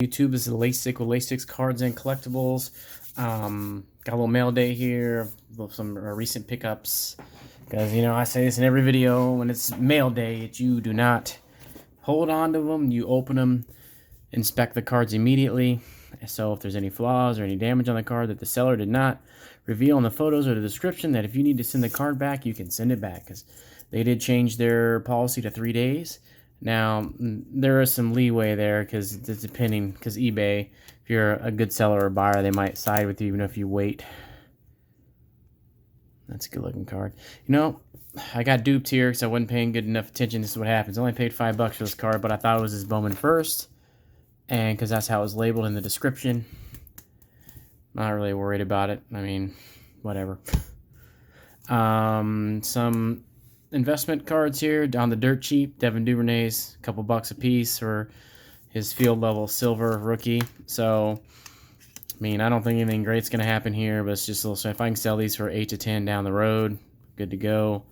YouTube. This is LASIK with LASIK's Cards and Collectibles. Got a little mail day here, some recent pickups. Because, you know, I say this in every video, when it's mail day, you do not hold on to them. You open them, inspect the cards immediately. So if there's any flaws or any damage on the card that the seller did not reveal in the photos or the description, that if you need to send the card back, you can send it back. Because they did change their policy to 3 days. Now, there is some leeway there because it's depending, because eBay, if you're a good seller or buyer, they might side with you even if you wait. That's a good looking card. You know, I got duped here because I wasn't paying good enough attention. This is what happens. I only paid $5 for this card, but I thought it was his Bowman first. And because that's how it was labeled in the description. Not really worried about it. I mean, whatever. Some investment cards here on the dirt cheap. Devin Duvernay's, a couple bucks a piece for his field level silver rookie. So, I mean, I don't think anything great's going to happen here, but it's just a little, so if I can sell these for 8 to 10 down the road, good to go.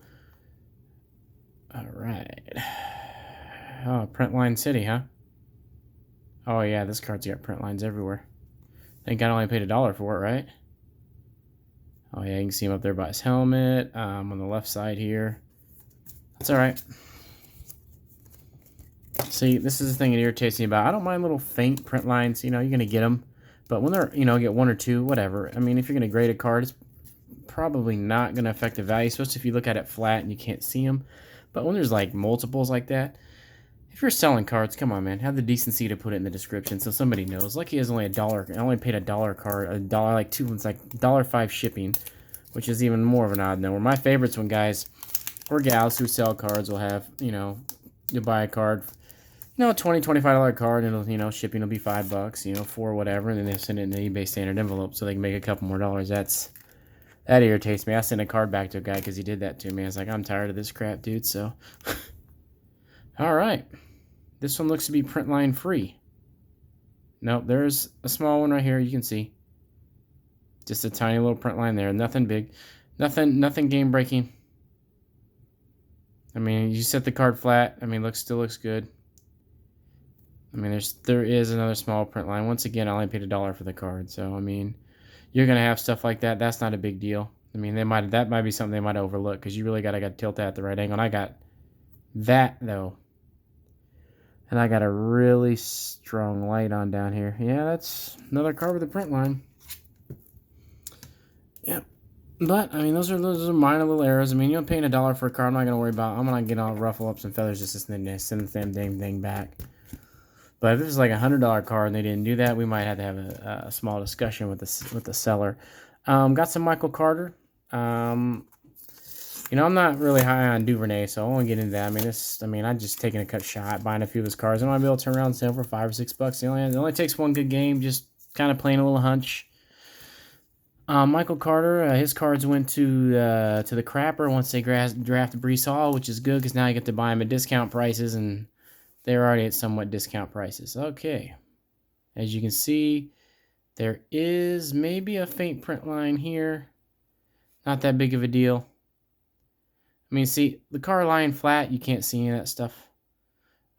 All right. Oh, Printline City, huh? Oh, yeah, this card's got print lines everywhere. I think I only paid $1 for it, right? Oh, yeah, you can see him up there by his helmet on the left side here. That's all right. See, this is the thing that irritates me about. I don't mind little faint print lines. You know, you're going to get them. But when they're, you know, get 1 or 2, whatever. I mean, if you're going to grade a card, it's probably not going to affect the value, especially if you look at it flat and you can't see them. But when there's, like, multiples like that, if you're selling cards, come on, man. Have the decency to put it in the description so somebody knows. Lucky is only $1. I only paid $1 card, $1, like $2, it's like $1.05 shipping, which is even more of an odd number. My favorites when guys or gals who sell cards will have, you know, you buy a card, you know, $20, $25 card, and it'll, you know, shipping will be $5, you know, for whatever, and then they send it in an eBay standard envelope so they can make a couple more dollars. That irritates me. I sent a card back to a guy because he did that to me. I was like, I'm tired of this crap, dude. So, all right, this one looks to be print line free. Nope, there's a small one right here. You can see, just a tiny little print line there. Nothing big, nothing game breaking. I mean, you set the card flat. I mean, still looks good. I mean, there is another small print line. Once again, I only paid $1 for the card. So, I mean, you're going to have stuff like that. That's not a big deal. I mean, that might be something they might overlook because you really got to tilt that at the right angle. And I got that, though. And I got a really strong light on down here. Yeah, that's another card with a print line. Yep. But, I mean, those are minor little errors. I mean, you're paying $1 for a card. I'm not going to worry about it. I'm going to ruffle up some feathers just to send the damn thing back. But if this is like $100 card and they didn't do that, we might have to have a small discussion with the seller. Got some Michael Carter. You know, I'm not really high on Duvernay, so I won't get into that. I mean, I'm just taking a cut shot, buying a few of his cards. I might be able to turn around and sell for $5 or $6. It only takes one good game, just kind of playing a little hunch. Michael Carter, his cards went to the crapper once they drafted Breece Hall, which is good because now you get to buy them at discount prices, and they're already at somewhat discount prices. Okay. As you can see, there is maybe a faint print line here. Not that big of a deal. I mean, see, the card lying flat, you can't see any of that stuff.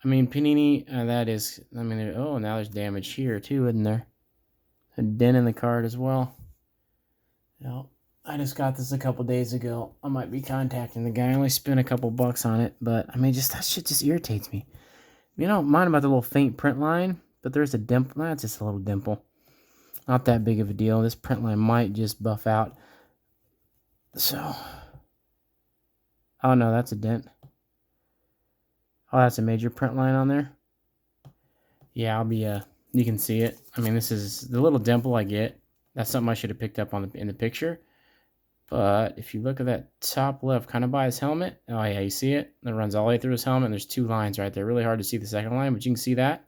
I mean, Panini, that is, I mean, oh, now there's damage here too, isn't there? A dent in the card as well. Now, I just got this a couple days ago. I might be contacting the guy. I only spent a couple bucks on it, but I mean, that shit just irritates me. You don't mind about the little faint print line, but there's a dimple. That's just a little dimple. Not that big of a deal. This print line might just buff out. So, oh no, that's a dent. Oh, that's a major print line on there. Yeah, you can see it. I mean, this is the little dimple I get. That's something I should have picked up in the picture. But if you look at that top left, kind of by his helmet, oh yeah, you see it? It runs all the way through his helmet, and there's 2 lines right there. Really hard to see the second line, but you can see that.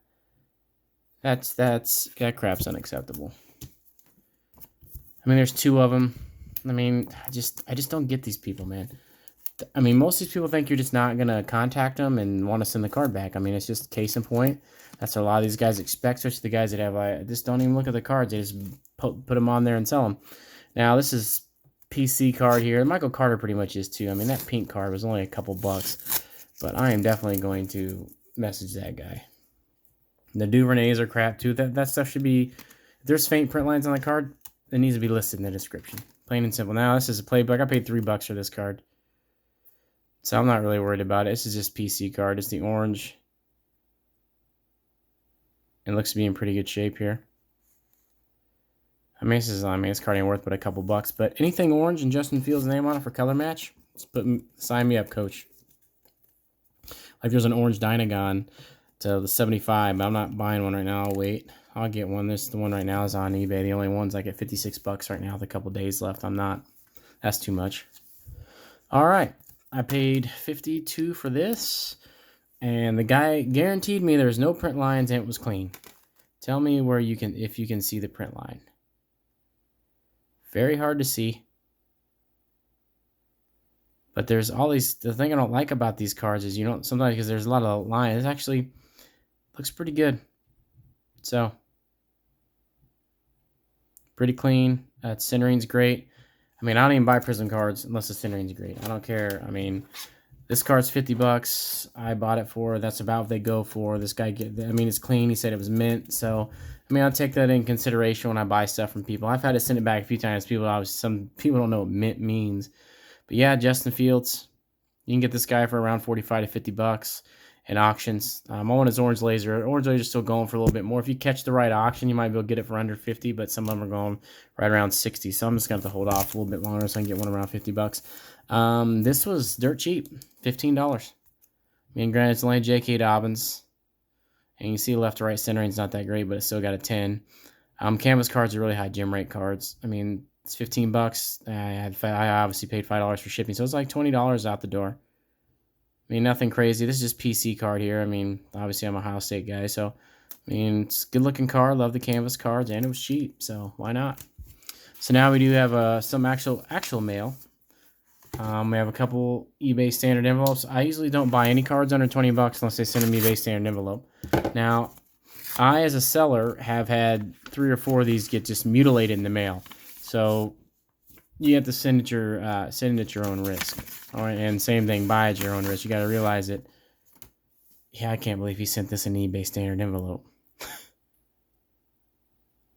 That crap's unacceptable. I mean, there's 2 of them. I mean, I just don't get these people, man. I mean, most of these people think you're just not gonna contact them and want to send the card back. I mean, it's just case in point. That's what a lot of these guys expect, especially the guys that have like just don't even look at the cards. They just put them on there and sell them. Now, this is PC card here. Michael Carter pretty much is too. I mean, that pink card was only a couple bucks, but I am definitely going to message that guy. The Duvernays are crap too. That stuff should be, if there's faint print lines on the card, it needs to be listed in the description. Plain and simple. Now this is a playbook. I paid $3 for this card, so I'm not really worried about it. This is just PC card. It's the orange. It looks to be in pretty good shape here. I mean, this card ain't worth but a couple bucks. But anything orange and Justin Fields' name on it for color match, sign me up, coach. Like there's an orange Dynagon to the 75, but I'm not buying one right now. I'll wait. I'll get one. The one right now is on eBay. The only one's like at $56 right now with a couple days left. That's too much. All right. I paid $52 for this, and the guy guaranteed me there's no print lines and it was clean. Tell me if you can see the print line. Very hard to see. But there's all these, the thing I don't like about these cards is sometimes because there's a lot of lines, it actually looks pretty good. So, pretty clean. Centering's great. I mean, I don't even buy Prism cards unless the centering's great. I don't care. I mean, this card's $50. I bought it for, that's about what they go for. This guy, it's clean. He said it was mint. So, I mean, I'll take that in consideration when I buy stuff from people. I've had to send it back a few times. Some people don't know what mint means. But yeah, Justin Fields, you can get this guy for around $45 to $50 in auctions. I want his orange laser. Orange laser is still going for a little bit more. If you catch the right auction, you might be able to get it for under 50, but some of them are going right around 60. So I'm just going to have to hold off a little bit longer so I can get one around $50. This was dirt cheap, $15. I mean, granted, it's only J.K. Dobbins. And you see left to right centering's not that great, but it's still got a 10. Canvas cards are really high gem rate cards. I mean, it's $15. I obviously paid $5 for shipping, so it's like $20 out the door. I mean, nothing crazy. This is just PC card here. I mean, obviously I'm a Ohio State guy, so I mean, it's a good-looking card. Love the canvas cards, and it was cheap, so why not? So now we do have some actual mail. We have a couple eBay standard envelopes. I usually don't buy any cards under $20 unless they send an eBay standard envelope. Now, I, as a seller, have had 3 or 4 of these get just mutilated in the mail. So you have to send it at your own risk. All right, and same thing, buy at your own risk. You got to realize that. Yeah, I can't believe he sent this in an eBay standard envelope.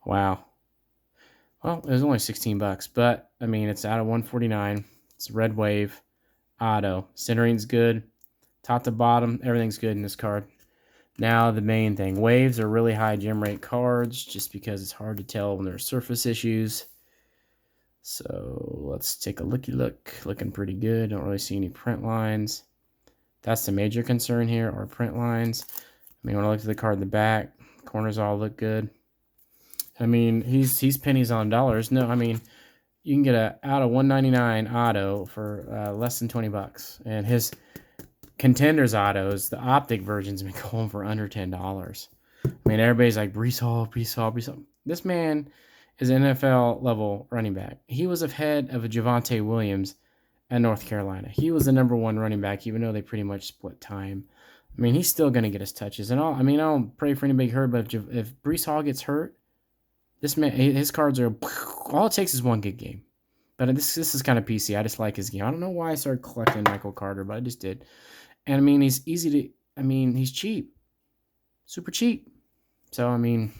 Wow. Well, it was only $16, but I mean, it's out of 149. It's Red Wave auto. Centering's good. Top to bottom, everything's good in this card. Now the main thing, waves are really high gem rate cards just because it's hard to tell when there's surface issues. So let's take a looky look. Looking pretty good. Don't really see any print lines. That's the major concern here, are print lines. I mean, when I look at the card in the back, corners all look good. I mean, he's pennies on dollars. No, I mean, you can get a out of 199 auto for less than $20, and his contenders autos, the optic versions, been going for under $10. I mean, everybody's like Breece Hall. This man is an NFL level running back. He was ahead of a Javonte Williams at North Carolina. He was the #1 running back, even though they pretty much split time. I mean, he's still going to get his touches. And I don't pray for anybody hurt, but if Breece Hall gets hurt, this man, his cards are, all it takes is one good game. But this is kind of PC. I just like his game. I don't know why I started collecting Michael Carter, but I just did. And I mean, he's easy to, I mean, he's cheap. Super cheap. So, I mean,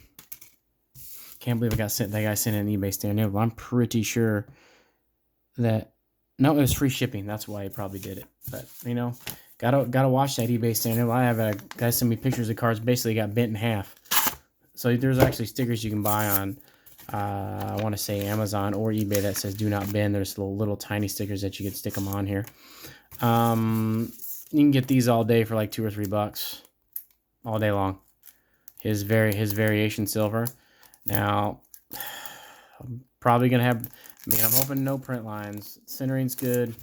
can't believe that guy sent an eBay standard. I'm pretty sure that, no, it was free shipping. That's why he probably did it. But, you know, gotta watch that eBay standard. I have a guy send me pictures of cards basically got bent in half. So there's actually stickers you can buy on, I want to say Amazon or eBay that says "Do not bend." There's little tiny stickers that you can stick them on here. You can get these all day for like $2 or $3, all day long. His variation silver. Now, I'm probably gonna have. I mean, I'm hoping no print lines. Centering's good. I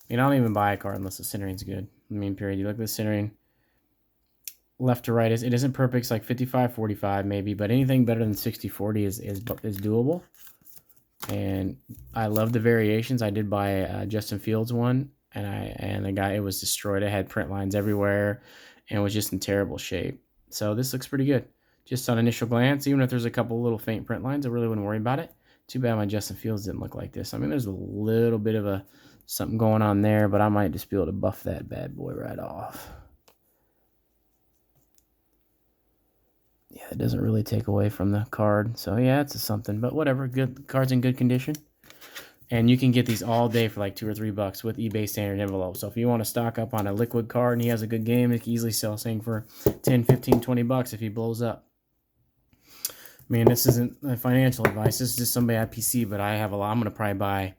mean, I don't even buy a card unless the centering's good. I mean, period. You look at the centering. Left to right it isn't perfect. It's like 55-45 maybe, but anything better than 60-40 is doable. And I love the variations. I did buy a Justin Fields one, and the guy, it was destroyed. It had print lines everywhere, and was just in terrible shape. So this looks pretty good, just on initial glance. Even if there's a couple little faint print lines, I really wouldn't worry about it. Too bad my Justin Fields didn't look like this. I mean, there's a little bit of something going on there, but I might just be able to buff that bad boy right off. Yeah, it doesn't really take away from the card. So yeah, it's a something, but whatever. Good, the card's in good condition. And you can get these all day for like $2 or $3 with eBay standard envelope. So if you want to stock up on a liquid card and he has a good game, it can easily sell saying for 10, 15, $20 if he blows up. Man, this isn't financial advice. This is just somebody at PC, but I have a lot. I'm going to probably buy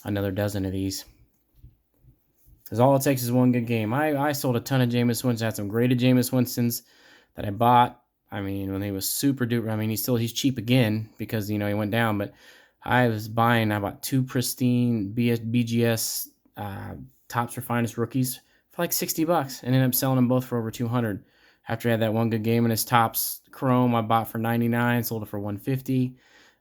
another dozen of these. Because all it takes is one good game. I sold a ton of Jameis Winston. I had some graded Jameis Winstons that I bought. I mean, when he was super duper. I mean, he's cheap again because, he went down. But I bought 2 pristine BGS Topps Finest rookies for like $60 and ended up selling them both for over 200. After I had that one good game in his Topps Chrome, I bought for 99, sold it for 150. I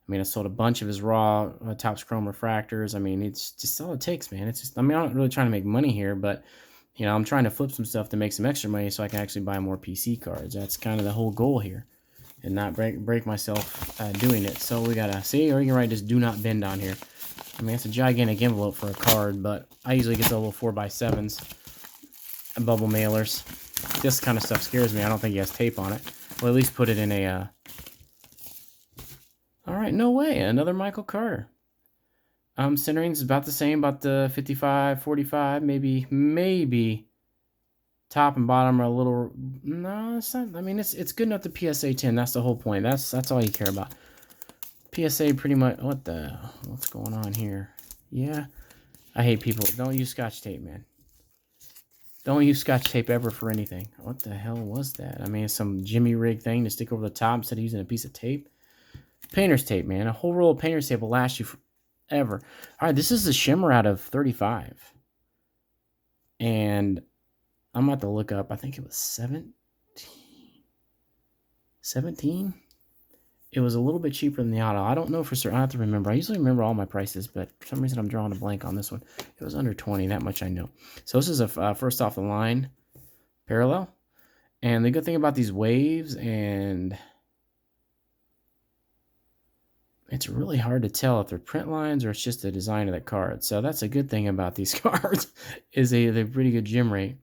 mean, I sold a bunch of his raw Topps Chrome refractors. I mean, it's just all it takes, man. It's just, I mean, I'm not really trying to make money here, but, I'm trying to flip some stuff to make some extra money so I can actually buy more PC cards. That's kind of the whole goal here and not break myself doing it. So we got to see, or you can write just do not bend on here. I mean, it's a gigantic envelope for a card, but I usually get the little 4x7s and bubble mailers. This kind of stuff scares me. I don't think he has tape on it. Well, at least put it in a... All right, no way. Another Michael Carter. Centering's about the same, about the 55, 45, maybe top and bottom are a little... No, it's not. I mean, it's good enough to PSA 10. That's the whole point. That's all you care about. PSA pretty much... What's going on here? Yeah. I hate people. Don't use Scotch tape, man. Don't use Scotch tape ever for anything. What the hell was that? I mean, it's some Jimmy rig thing to stick over the top instead of using a piece of tape. Painter's tape, man. A whole roll of painter's tape will last you forever. All right, this is the Shimmer out of 35. And I'm about to look up. I think it was 17? It was a little bit cheaper than the auto. I don't know for certain. I have to remember. I usually remember all my prices, but for some reason I'm drawing a blank on this one. It was under 20. That much I know. So this is a first off the line parallel. And the good thing about these waves, and it's really hard to tell if they're print lines or it's just the design of the card. So that's a good thing about these cards is they're pretty good gem rate.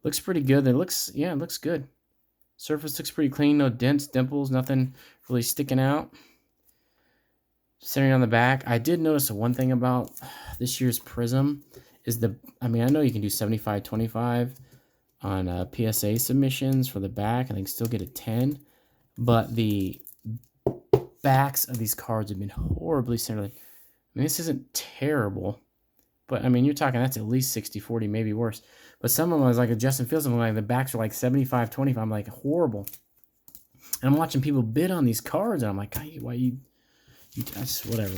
Looks pretty good. It looks good. Surface looks pretty clean. No dents, dimples, nothing really sticking out. Centering on the back. I did notice one thing about this year's Prism is I know you can do 75-25 on PSA submissions for the back and they can still get a 10, but the backs of these cards have been horribly centered. I mean, this isn't terrible, but I mean, you're talking that's at least 60-40, maybe worse. But some of them, like a Justin Fields, I'm like the backs are like 75-25. I'm like horrible. And I'm watching people bid on these cards, and I'm like, why you just whatever,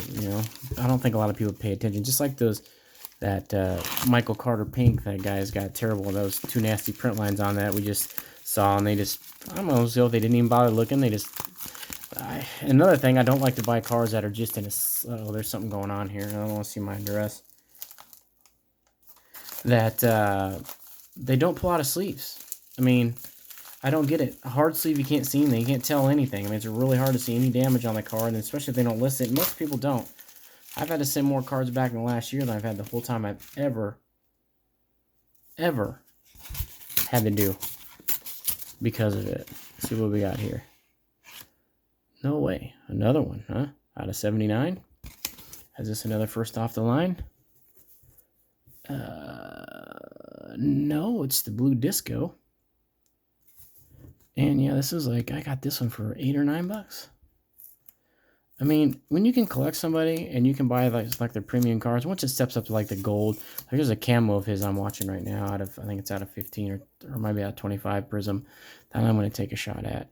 I don't think a lot of people pay attention. Just like that Michael Carter pink, that guy's got terrible. Those 2 nasty print lines on that we just saw, and they just, I don't know, so if they didn't even bother looking, they just. Another thing, I don't like to buy cards that are just in a. Oh, there's something going on here. I don't want to see my address. That they don't pull out of sleeves. I mean, I don't get it. A hard sleeve, you can't see anything. You can't tell anything. I mean, it's really hard to see any damage on the card, and especially if they don't list it. Most people don't. I've had to send more cards back in the last year than I've had the whole time I've ever had to do because of it. Let's see what we got here. No way. Another one, huh? Out of 79. Is this another first off the line? No, it's the Blue Disco. And yeah, this is like, I got this one for $8 or $9. I mean, when you can collect somebody and you can buy like their premium cards, once it steps up to like the gold, like there's a camo of his I'm watching right now out of, I think it's out of 15 or maybe out of 25 Prism that I'm going to take a shot at.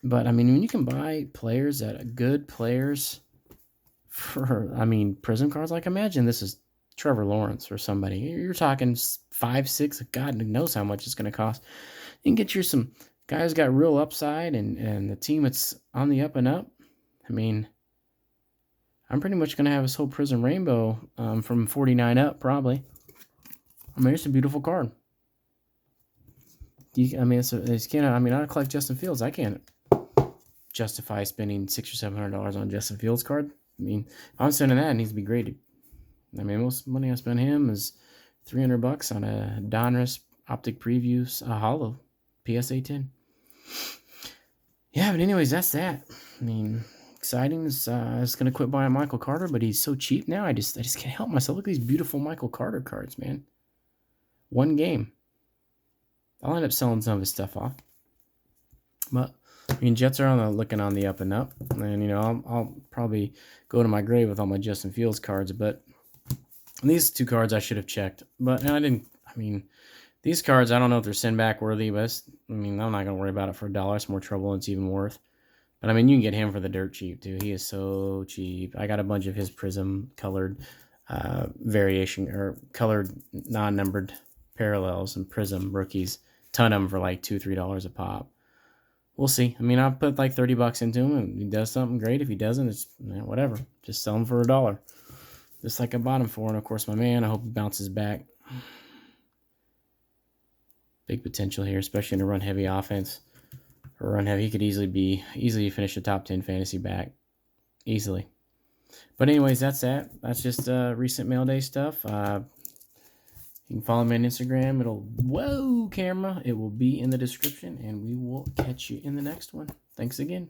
But I mean, when you can buy players that good players for, I mean, Prism cards, like imagine this is Trevor Lawrence or somebody. You're talking 5, 6, God knows how much it's going to cost. You can get you some guys got real upside and the team that's on the up and up. I mean, I'm pretty much going to have this whole Prism Rainbow from 49 up, probably. I mean, it's a beautiful card. I don't collect Justin Fields. I can't justify spending $600 or $700 on Justin Fields card. I mean, if I'm spending that, it needs to be graded. I mean, most money I spend him is $300 on a Donruss Optic Previews Hollow PSA 10. Yeah, but anyways, that's that. I mean, exciting. I was gonna quit buying Michael Carter, but he's so cheap now. I just can't help myself. Look at these beautiful Michael Carter cards, man. One game. I'll end up selling some of his stuff off. But I mean, Jets are looking on the up and up, and you know I'll probably go to my grave with all my Justin Fields cards. But these two cards I should have checked, but I didn't. I mean, these cards I don't know if they're send back worthy, but I mean I'm not gonna worry about it for $1. It's more trouble than it's even worth. But I mean, you can get him for the dirt cheap too. He is so cheap. I got a bunch of his prism colored variation or colored non-numbered parallels and prism rookies. Ton of them for like $2-3 a pop. We'll see. I mean, I'll put like $30 into him, and he does something great. If he doesn't, it's whatever. Just sell him for $1, just like I bought him for. And of course, my man, I hope he bounces back. Big potential here, especially in a run heavy offense. Or run heavy, he could easily finish the top 10 fantasy back, easily. But anyways, that's that. That's just recent mail day stuff. You can follow me on Instagram. Whoa, camera. It will be in the description, and we will catch you in the next one. Thanks again.